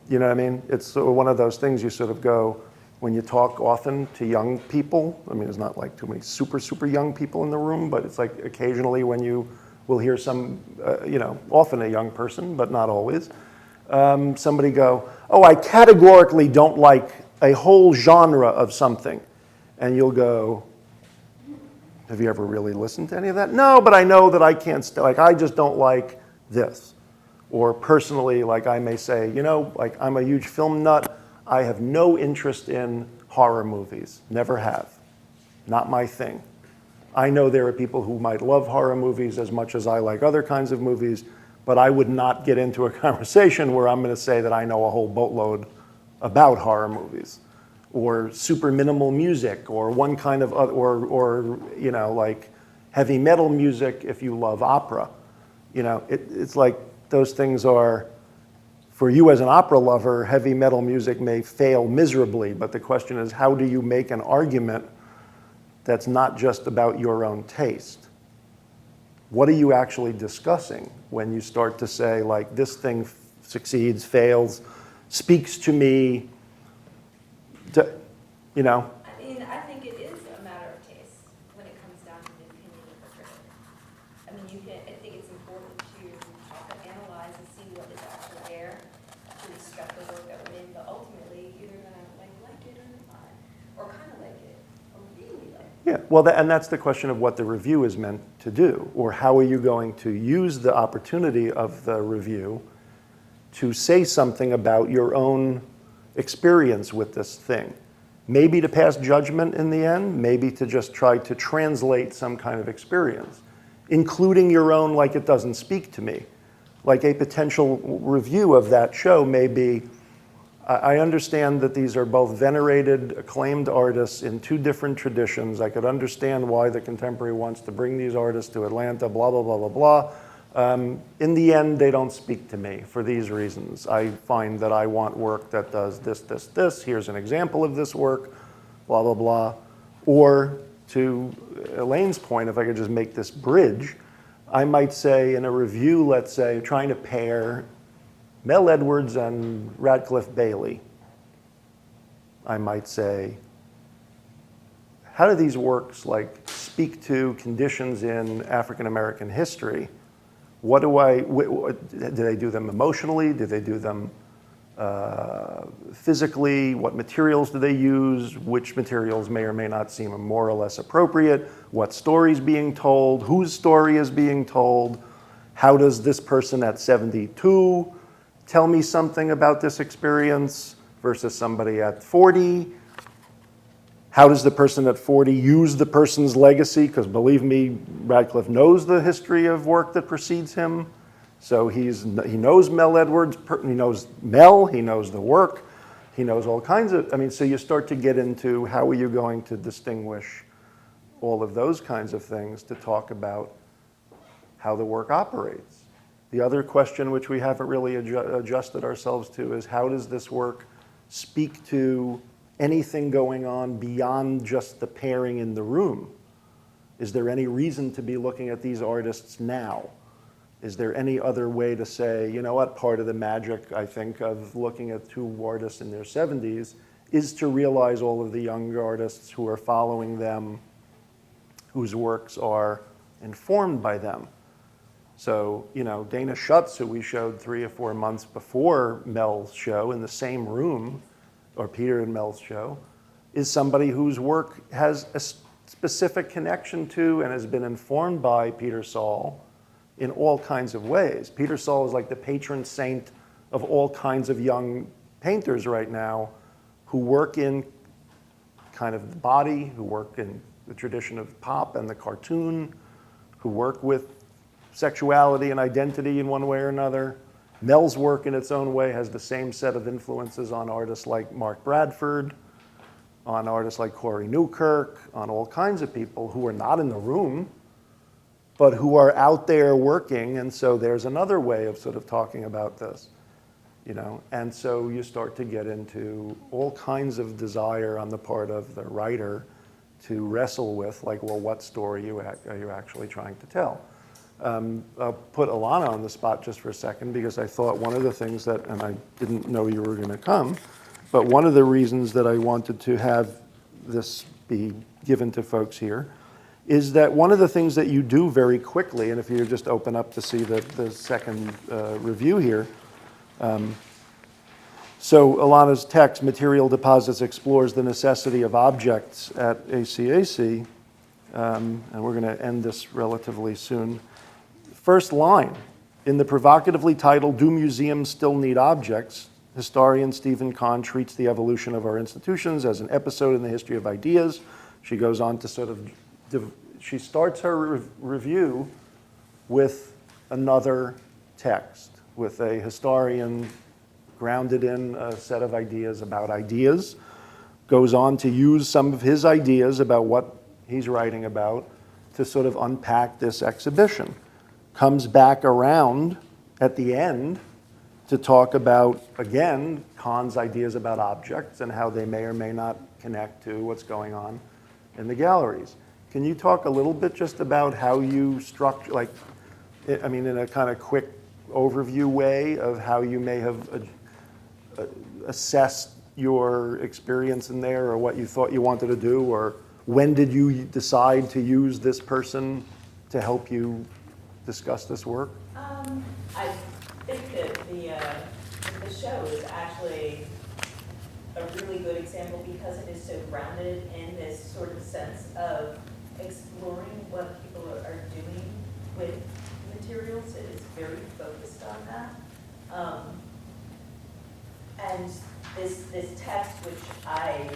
You know what I mean? It's sort of one of those things you sort of go, when you talk often to young people, I mean, there's not like too many super, super young people in the room, but it's like occasionally when you will hear some, often a young person, but not always, somebody go, oh, I categorically don't like a whole genre of something. And you'll go, have you ever really listened to any of that? No, but I know that I can't, I just don't like this. Or personally, like I may say, like I'm a huge film nut. I have no interest in horror movies. Never have. Not my thing. I know there are people who might love horror movies as much as I like other kinds of movies, but I would not get into a conversation where I'm going to say that I know a whole boatload about horror movies, or super minimal music, or one kind of, or like heavy metal music if you love opera. It's like those things are, for you as an opera lover, heavy metal music may fail miserably, but the question is, how do you make an argument that's not just about your own taste? What are you actually discussing when you start to say, like, this thing succeeds, fails, speaks to me, I mean, I think it is a matter of taste when it comes down to the opinion of a critic. I mean, I think it's important to talk and analyze and see what is actually there to respect the work that went in, but ultimately, you're either gonna like it or not, or kind of like it, or really like it. Yeah, well, and that's the question of what the review is meant to do, or how are you going to use the opportunity of the review to say something about your own experience with this thing. Maybe to pass judgment in the end, maybe to just try to translate some kind of experience, including your own, like, it doesn't speak to me. Like a potential review of that show may be, I understand that these are both venerated, acclaimed artists in two different traditions. I could understand why the contemporary wants to bring these artists to Atlanta, blah, blah, blah, blah, blah. In the end, they don't speak to me for these reasons. I find that I want work that does this, this, this. Here's an example of this work, blah, blah, blah. Or to Elaine's point, if I could just make this bridge, I might say in a review, let's say, trying to pair Mel Edwards and Radcliffe Bailey. I might say, how do these works speak to conditions in African American history? What do they do them emotionally? Do they do them physically? What materials do they use? Which materials may or may not seem more or less appropriate? What story's being told? Whose story is being told? How does this person at 72 tell me something about this experience versus somebody at 40? How does the person at 40 use the person's legacy? Because believe me, Radcliffe knows the history of work that precedes him. So he knows Mel Edwards, he knows Mel, he knows the work, he knows all kinds of, so you start to get into how are you going to distinguish all of those kinds of things to talk about how the work operates. The other question which we haven't really adjusted ourselves to is how does this work speak to anything going on beyond just the pairing in the room? Is there any reason to be looking at these artists now? Is there any other way to say, you know what, part of the magic, I think, of looking at two artists in their 70s is to realize all of the younger artists who are following them, whose works are informed by them. So, Dana Schutz, who we showed 3 or 4 months before Mel's show in the same room, or Peter and Mel's show, is somebody whose work has a specific connection to and has been informed by Peter Saul in all kinds of ways. Peter Saul is like the patron saint of all kinds of young painters right now who work in kind of the body, who work in the tradition of pop and the cartoon, who work with sexuality and identity in one way or another. Mel's work in its own way has the same set of influences on artists like Mark Bradford, on artists like Corey Newkirk, on all kinds of people who are not in the room, but who are out there working. And so there's another way of sort of talking about this, And so you start to get into all kinds of desire on the part of the writer to wrestle with, like, well, what story are you actually trying to tell? I'll put Alana on the spot just for a second, because I thought one of the things that, and I didn't know you were going to come, but one of the reasons that I wanted to have this be given to folks here is that one of the things that you do very quickly, and if you just open up to see the second review here, so Alana's text, Material Deposits, explores the necessity of objects at ACAC, and we're going to end this relatively soon. First line, in the provocatively titled, Do Museums Still Need Objects?, historian Stephen Kahn treats the evolution of our institutions as an episode in the history of ideas. She goes on to sort of, she starts her review with another text, with a historian grounded in a set of ideas about ideas, goes on to use some of his ideas about what he's writing about to sort of unpack this exhibition. Comes back around at the end to talk about, again, Kahn's ideas about objects and how they may or may not connect to what's going on in the galleries. Can you talk a little bit just about how you structure, in a kind of quick overview way of how you may have assessed your experience in there, or what you thought you wanted to do, or when did you decide to use this person to help you discuss this work? I think that the show is actually a really good example because it is so grounded in this sort of sense of exploring what people are doing with materials. It is very focused on that. And this text, which I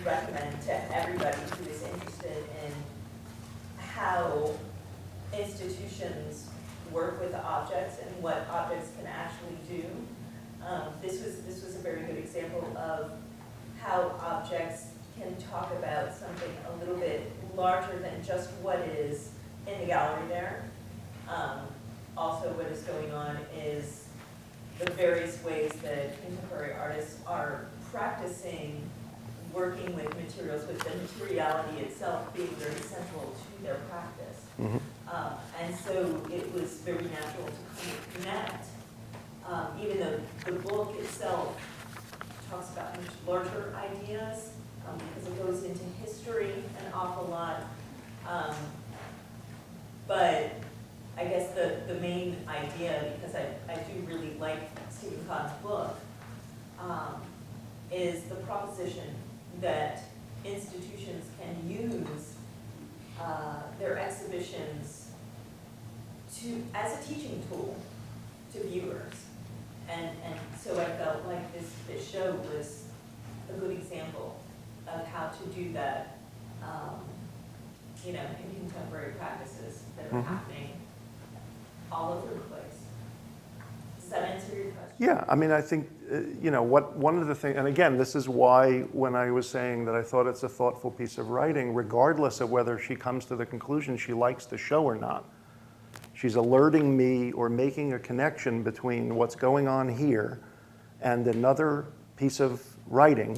recommend to everybody who is interested in how institutions work with objects and what objects can actually do. This was a very good example of how objects can talk about something a little bit larger than just what is in the gallery there. Also, what is going on is the various ways that contemporary artists are practicing working with materials, with the materiality itself being very central to their practice. Mm-hmm. And so it was very natural to kind of connect, even though the book itself talks about much larger ideas, because it goes into history an awful lot. But I guess the main idea, because I do really like Stephen Kahn's book, is the proposition that institutions can use their exhibitions as a teaching tool to viewers. And so I felt like this show was a good example of how to do that, in contemporary practices that are happening all over the place. Does that answer your question? Yeah, I think, one of the things, and again, this is why when I was saying that I thought it's a thoughtful piece of writing, regardless of whether she comes to the conclusion she likes the show or not, she's alerting me or making a connection between what's going on here and another piece of writing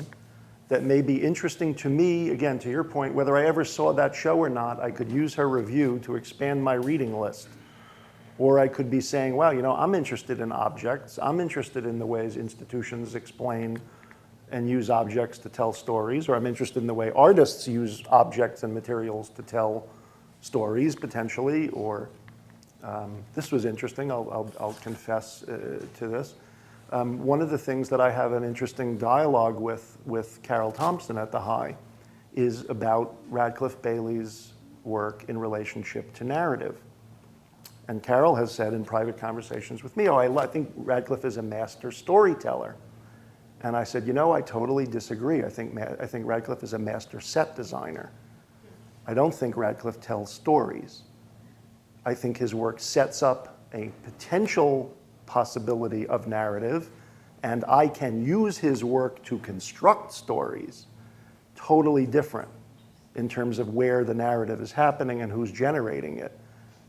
that may be interesting to me. Again, to your point, whether I ever saw that show or not, I could use her review to expand my reading list. Or I could be saying, well, I'm interested in objects. I'm interested in the ways institutions explain and use objects to tell stories. Or I'm interested in the way artists use objects and materials to tell stories, potentially. Or This was interesting, I'll confess to this. One of the things that I have an interesting dialogue with Carol Thompson at the High is about Radcliffe Bailey's work in relationship to narrative. And Carol has said in private conversations with me, I think Radcliffe is a master storyteller. And I said, I totally disagree. I think Radcliffe is a master set designer. I don't think Radcliffe tells stories. I think his work sets up a potential possibility of narrative, and I can use his work to construct stories. Totally different in terms of where the narrative is happening and who's generating it.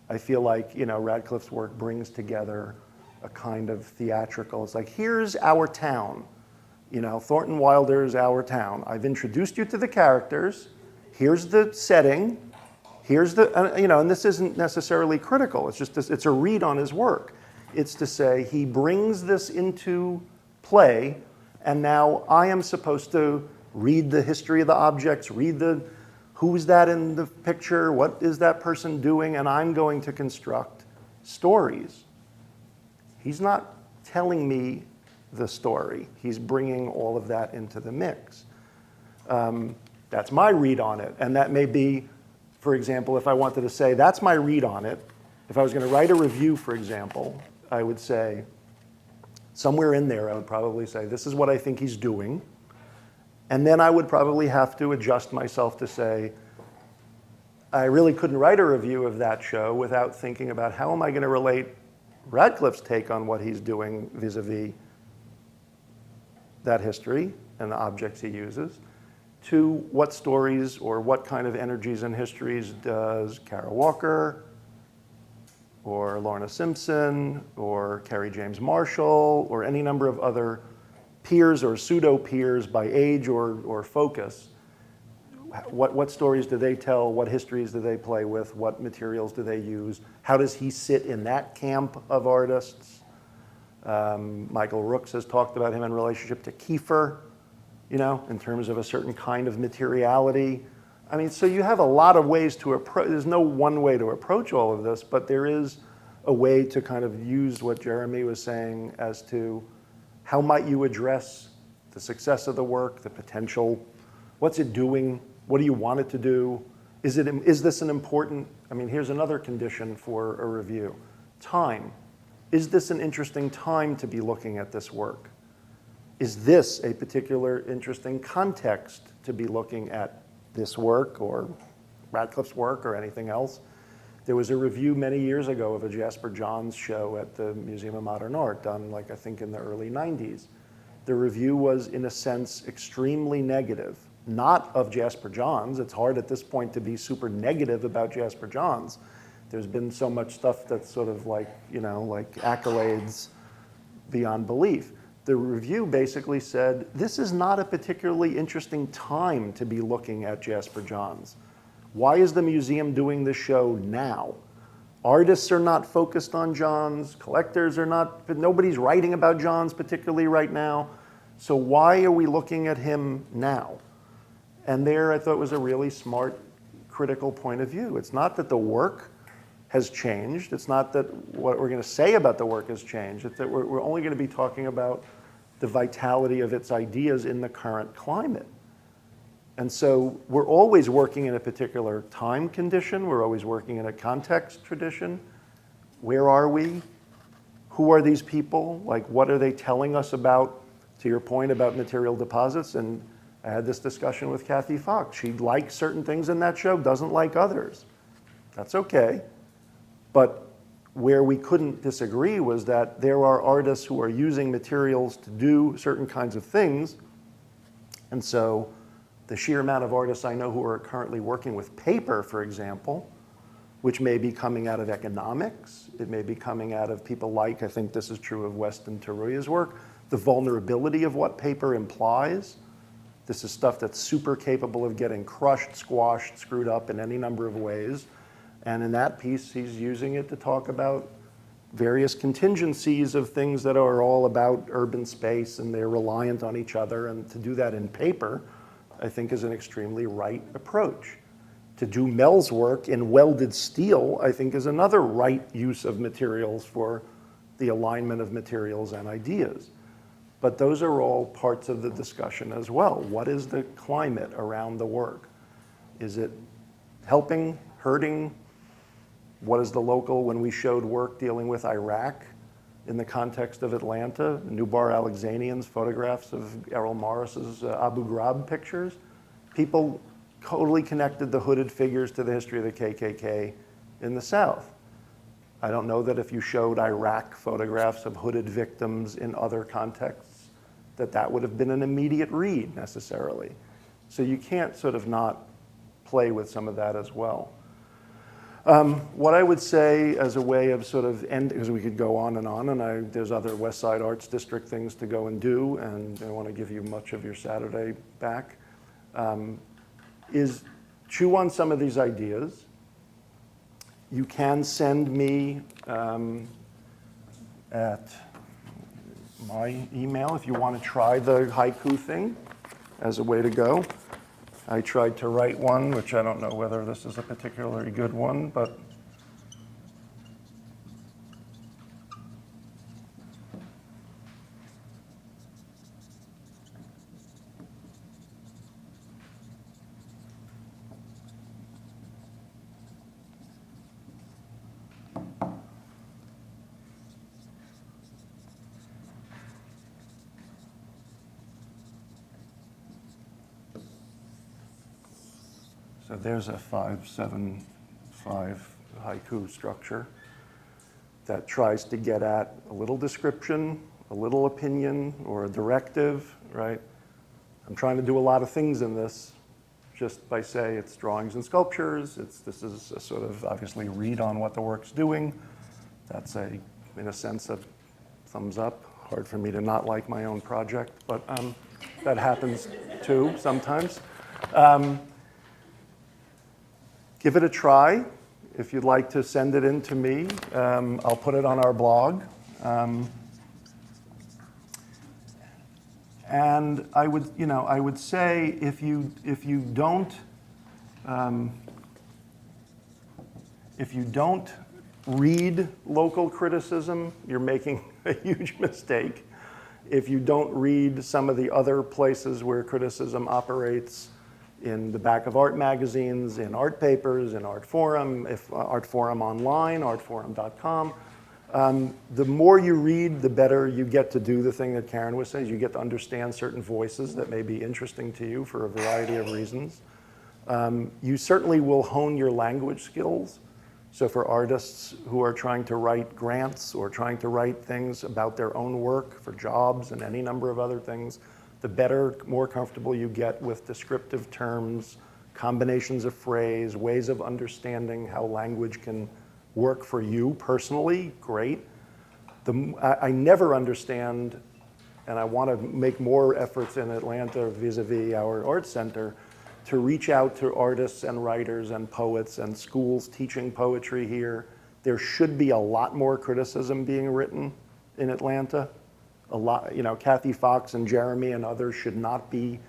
I feel like, Radcliffe's work brings together a kind of theatrical, it's like, here's our town. Thornton Wilder's our town. I've introduced you to the characters. Here's the setting. Here's the, and this isn't necessarily critical. It's just, it's a read on his work. It's to say he brings this into play, and now I am supposed to read the history of the objects, read who's that in the picture, what is that person doing, and I'm going to construct stories. He's not telling me the story. He's bringing all of that into the mix. That's my read on it. And that may be, for example, if I wanted to say, that's my read on it, if I was going to write a review, for example, I would say, somewhere in there, I would probably say, this is what I think he's doing. And then I would probably have to adjust myself to say, I really couldn't write a review of that show without thinking about how am I going to relate Radcliffe's take on what he's doing vis-a-vis that history and the objects he uses, to what stories or what kind of energies and histories does Kara Walker or Lorna Simpson or Kerry James Marshall or any number of other peers or pseudo-peers by age or focus, what stories do they tell, what histories do they play with, what materials do they use, how does he sit in that camp of artists? Michael Rooks has talked about him in relationship to Kiefer, in terms of a certain kind of materiality. I mean, so you have a lot of ways to approach, there's no one way to approach all of this, but there is a way to kind of use what Jeremy was saying as to how might you address the success of the work, the potential, what's it doing, what do you want it to do, is this an important, here's another condition for a review, time. Is this an interesting time to be looking at this work? Is this a particular interesting context to be looking at this work or Radcliffe's work or anything else? There was a review many years ago of a Jasper Johns show at the Museum of Modern Art done I think in the early 90s. The review was in a sense extremely negative, not of Jasper Johns. It's hard at this point to be super negative about Jasper Johns. There's been so much stuff that's sort of like accolades beyond belief. The review basically said, this is not a particularly interesting time to be looking at Jasper Johns. Why is the museum doing this show now? Artists are not focused on Johns, collectors are not, nobody's writing about Johns particularly right now. So why are we looking at him now? And there I thought was a really smart, critical point of view. It's not that the work has changed. It's not that what we're going to say about the work has changed. It's that we're only going to be talking about the vitality of its ideas in the current climate. And so we're always working in a particular time condition. We're always working in a context tradition. Where are we? Who are these people? What are they telling us about, to your point about material deposits? And I had this discussion with Kathy Fox. She likes certain things in that show, doesn't like others. That's okay. But where we couldn't disagree was that there are artists who are using materials to do certain kinds of things. And so the sheer amount of artists I know who are currently working with paper, for example, which may be coming out of economics, it may be coming out of people like, I think this is true of Weston Taruya's work, the vulnerability of what paper implies. This is stuff that's super capable of getting crushed, squashed, screwed up in any number of ways. And in that piece, he's using it to talk about various contingencies of things that are all about urban space and they're reliant on each other. And to do that in paper, I think is an extremely right approach. To do Mel's work in welded steel, I think, is another right use of materials for the alignment of materials and ideas. But those are all parts of the discussion as well. What is the climate around the work? Is it helping, hurting? What is the local, when we showed work dealing with Iraq in the context of Atlanta, Nubar Alexanian's photographs of Errol Morris's Abu Ghraib pictures, people totally connected the hooded figures to the history of the KKK in the South. I don't know that if you showed Iraq photographs of hooded victims in other contexts, that would have been an immediate read necessarily. So you can't sort of not play with some of that as well. What I would say as a way of sort of end, because we could go on, and there's other West Side Arts District things to go and do, and I want to give you much of your Saturday back, is chew on some of these ideas. You can send me at my email if you want to try the haiku thing as a way to go. I tried to write one, which I don't know whether this is a particularly good one, but so there's a 5-7-5 haiku structure that tries to get at a little description, a little opinion, or a directive, right? I'm trying to do a lot of things in this just by say it's drawings and sculptures. This is a sort of obviously read on what the work's doing. That's in a sense, a thumbs up. Hard for me to not like my own project, but that happens too sometimes. Give it a try. If you'd like to send it in to me, I'll put it on our blog. And I would say if you don't read local criticism, you're making a huge mistake. If you don't read some of the other places where criticism operates, in the back of art magazines, in art papers, in Art Forum, Art Forum online, artforum.com. The more you read, the better you get to do the thing that Karen was saying. You get to understand certain voices that may be interesting to you for a variety of reasons. You certainly will hone your language skills. So for artists who are trying to write grants or trying to write things about their own work for jobs and any number of other things, the better, more comfortable you get with descriptive terms, combinations of phrase, ways of understanding how language can work for you personally, great. I never understand, and I want to make more efforts in Atlanta vis-a-vis our art center, to reach out to artists and writers and poets and schools teaching poetry here. There should be a lot more criticism being written in Atlanta. A lot, Kathy Fox and Jeremy and others should not be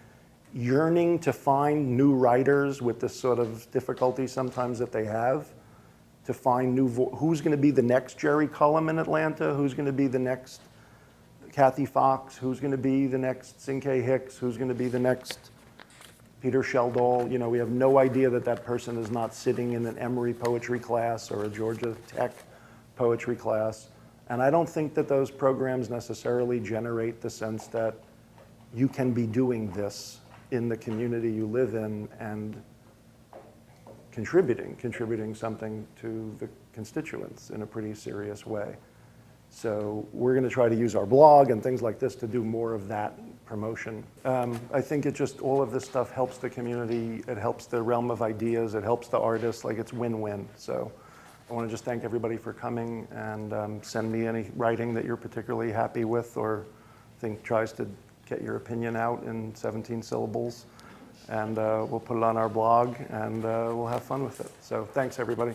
yearning to find new writers with this sort of difficulty sometimes that they have, to find who's going to be the next Jerry Cullum in Atlanta, who's going to be the next Kathy Fox, who's going to be the next Cinque Hicks, who's going to be the next Peter Sheldall. We have no idea that person is not sitting in an Emory poetry class or a Georgia Tech poetry class. And I don't think that those programs necessarily generate the sense that you can be doing this in the community you live in and contributing something to the constituents in a pretty serious way. So we're going to try to use our blog and things like this to do more of that promotion. I think all of this stuff helps the community. It helps the realm of ideas. It helps the artists. Like, it's win-win. So I want to just thank everybody for coming, and send me any writing that you're particularly happy with or think tries to get your opinion out in 17 syllables. And we'll put it on our blog, and we'll have fun with it. So thanks, everybody.